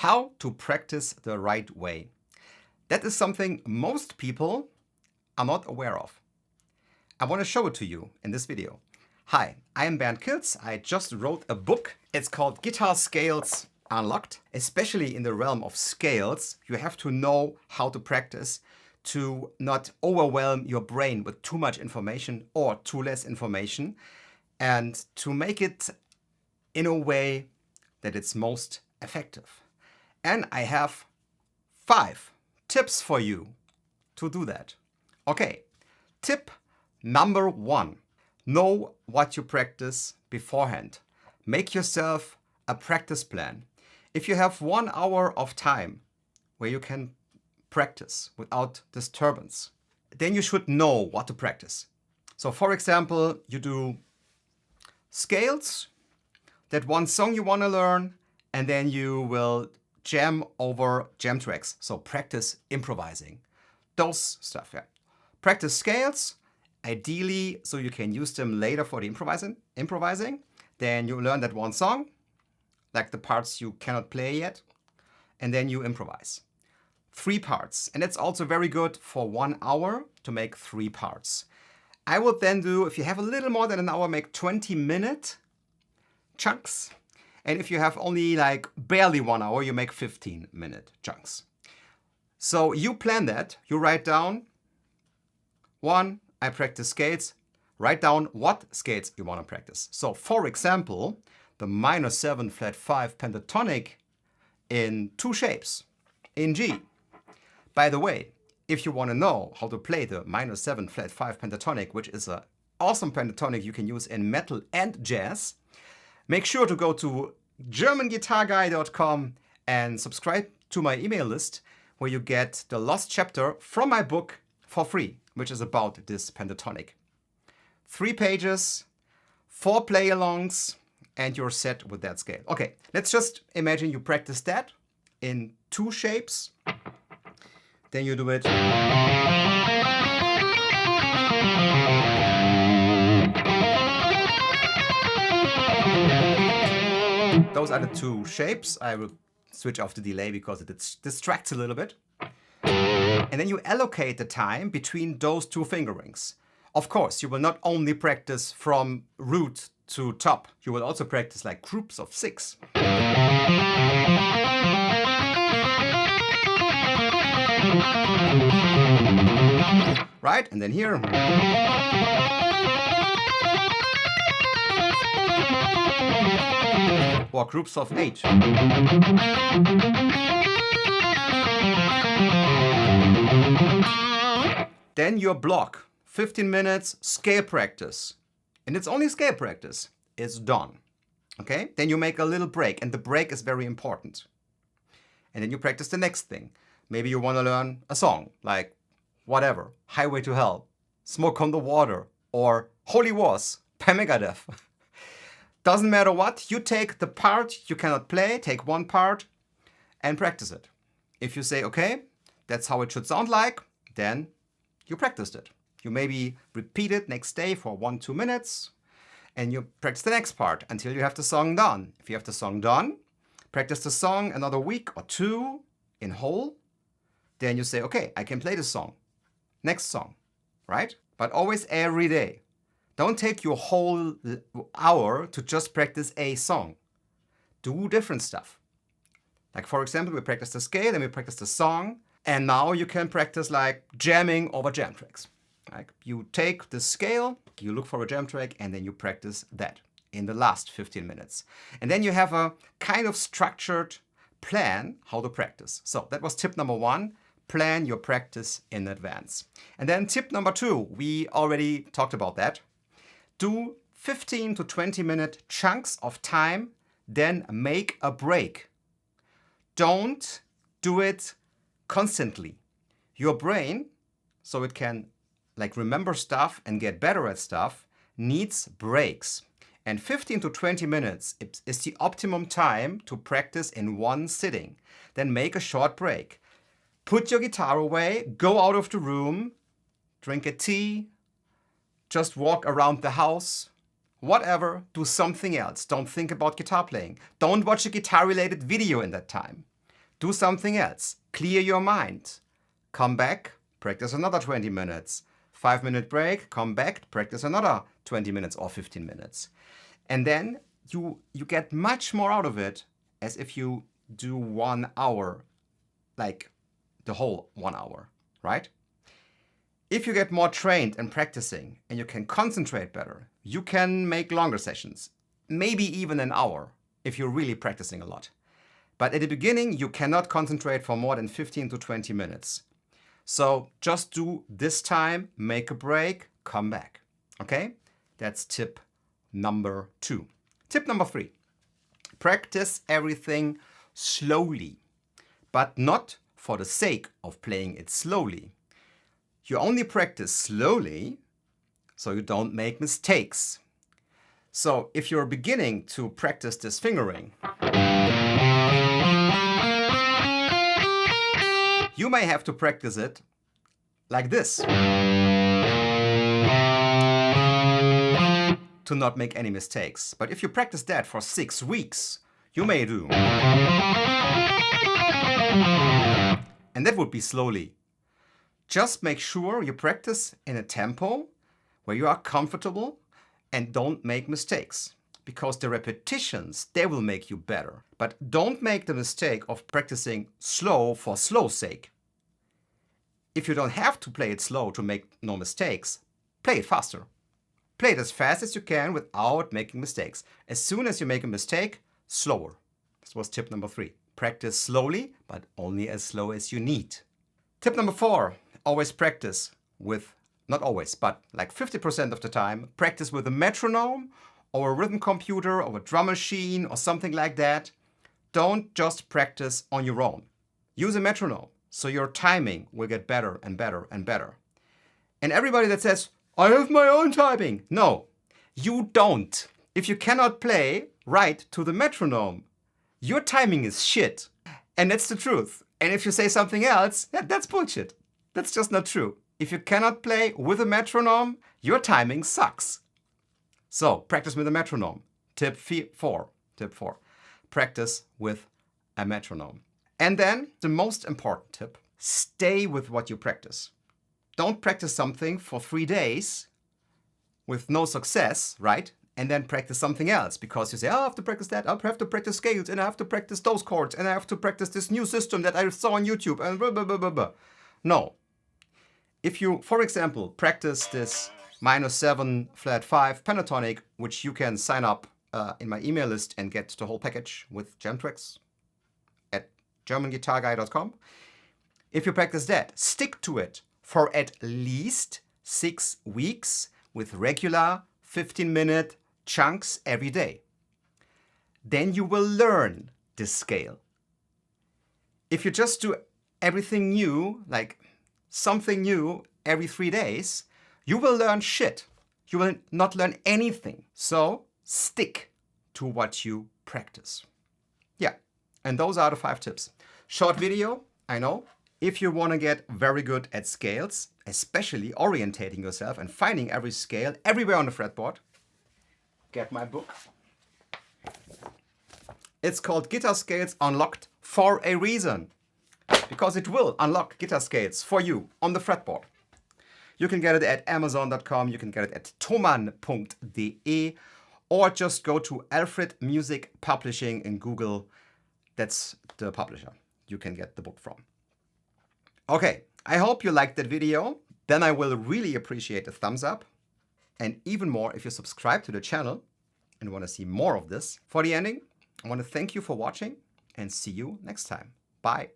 How to practice the right way. That is something most people are not aware of. I want to show it to you in this video. Hi, I am Bernd Kiltz. I just wrote a book. It's called Guitar Scales Unlocked. Especially in the realm of scales, you have to know how to practice to not overwhelm your brain with too much information or too less information, and to make it in a way that it's most effective. And I have 5 tips for you to do that. Okay, tip number 1. Know what you practice beforehand. Make yourself a practice plan. If you have 1 hour of time where you can practice without disturbance, then you should know what to practice. So for example, you do scales, that one song you want to learn, and then you will jam over jam tracks. So practice improvising. Those stuff, yeah. Practice scales, ideally, so you can use them later for the improvising. Then you learn that one song, like the parts you cannot play yet, and then you improvise. 3 parts, and it's also very good for 1 hour to make 3 parts. I would then do, if you have a little more than an hour, make 20-minute chunks. And if you have only like barely 1 hour, you make 15-minute chunks. So you plan that, you write down, 1, I practice scales, write down what scales you want to practice. So for example, the minor 7 flat 5 pentatonic in 2 shapes, in G. By the way, if you want to know how to play the minor 7 flat 5 pentatonic, which is an awesome pentatonic you can use in metal and jazz, make sure to go to GermanGuitarGuy.com and subscribe to my email list, where you get the lost chapter from my book for free, which is about this pentatonic. 3 pages, 4 play-alongs, and you're set with that scale. Okay, let's just imagine you practice that in 2 shapes. Then you do it. Those are the 2 shapes. I will switch off the delay because it distracts a little bit. And then you allocate the time between those 2 fingerings. Of course, you will not only practice from root to top, you will also practice like groups of 6. Right? And then here. Or groups of 8. Then your block, 15 minutes scale practice. And it's only scale practice. It's done. Okay? Then you make a little break, and the break is very important. And then you practice the next thing. Maybe you want to learn a song, like whatever, Highway to Hell, Smoke on the Water, or Holy Wars by Megadeth. Doesn't matter what, you take the part you cannot play, take 1 part and practice it. If you say, okay, that's how it should sound like, then you practiced it. You maybe repeat it next day for 1-2 minutes, and you practice the next part until you have the song done. If you have the song done, practice the song another week or 2 in whole. Then you say, okay, I can play this song. Next song, right? But always every day. Don't take your whole hour to just practice a song. Do different stuff. Like for example, we practice the scale, then we practice the song, and now you can practice like jamming over jam tracks. Like you take the scale, you look for a jam track, and then you practice that in the last 15 minutes. And then you have a kind of structured plan how to practice. So that was tip number 1. Plan your practice in advance. And then tip number 2, we already talked about that. Do 15 to 20-minute chunks of time, then make a break. Don't do it constantly. Your brain, so it can like remember stuff and get better at stuff, needs breaks. And 15 to 20 minutes is the optimum time to practice in one sitting. Then make a short break. Put your guitar away, go out of the room, drink a tea, just walk around the house, whatever, do something else. Don't think about guitar playing. Don't watch a guitar-related video in that time. Do something else. Clear your mind. Come back, practice another 20 minutes. 5-minute break, come back, practice another 20 minutes or 15 minutes. And then you get much more out of it as if you do 1 hour, like the whole 1 hour, right? If you get more trained in practicing and you can concentrate better, you can make longer sessions, maybe even an hour if you're really practicing a lot. But at the beginning, you cannot concentrate for more than 15 to 20 minutes. So just do this time, make a break, come back. Okay? That's tip number 2. Tip number 3. Practice everything slowly, but not for the sake of playing it slowly. You only practice slowly so you don't make mistakes. So if you're beginning to practice this fingering, you may have to practice it like this to not make any mistakes. But if you practice that for 6 weeks, you may do. And that would be slowly. Just make sure you practice in a tempo where you are comfortable and don't make mistakes. Because the repetitions, they will make you better. But don't make the mistake of practicing slow for slow's sake. If you don't have to play it slow to make no mistakes, play it faster. Play it as fast as you can without making mistakes. As soon as you make a mistake, slower. This was tip number 3. Practice slowly, but only as slow as you need. Tip number 4, always practice with, not always, but like 50% of the time, practice with a metronome or a rhythm computer or a drum machine or something like that. Don't just practice on your own. Use a metronome so your timing will get better and better and better. And everybody that says, I have my own timing. No, you don't. If you cannot play right to the metronome, your timing is shit. And that's the truth. And if you say something else, that's bullshit. That's just not true. If you cannot play with a metronome, your timing sucks. So practice with a metronome. Tip 4. Practice with a metronome. And then the most important tip, stay with what you practice. Don't practice something for 3 days with no success, right? And then practice something else because you say, oh, I have to practice that, I have to practice scales, and I have to practice those chords, and I have to practice this new system that I saw on YouTube, and blah, blah, blah, blah, blah. No. If you, for example, practice this -7 flat 5 pentatonic, which you can sign up in my email list and get the whole package with jam tracks at germanguitarguy.com. If you practice that, stick to it for at least 6 weeks with regular 15-minute chunks every day. Then you will learn this scale. If you just do everything new, like something new every 3 days, you will learn shit. You will not learn anything. So stick to what you practice. Yeah, and those are the 5 tips. Short video, I know. If you want to get very good at scales, especially orientating yourself and finding every scale everywhere on the fretboard, get my book. It's called Guitar Scales Unlocked for a reason. Because it will unlock guitar scales for you on the fretboard. You can get it at amazon.com, you can get it at thomann.de, or just go to Alfred Music Publishing in Google. That's the publisher you can get the book from. Okay, I hope you liked that video. Then I will really appreciate a thumbs up. And even more if you subscribe to the channel and want to see more of this. For the ending, I want to thank you for watching and see you next time. Bye.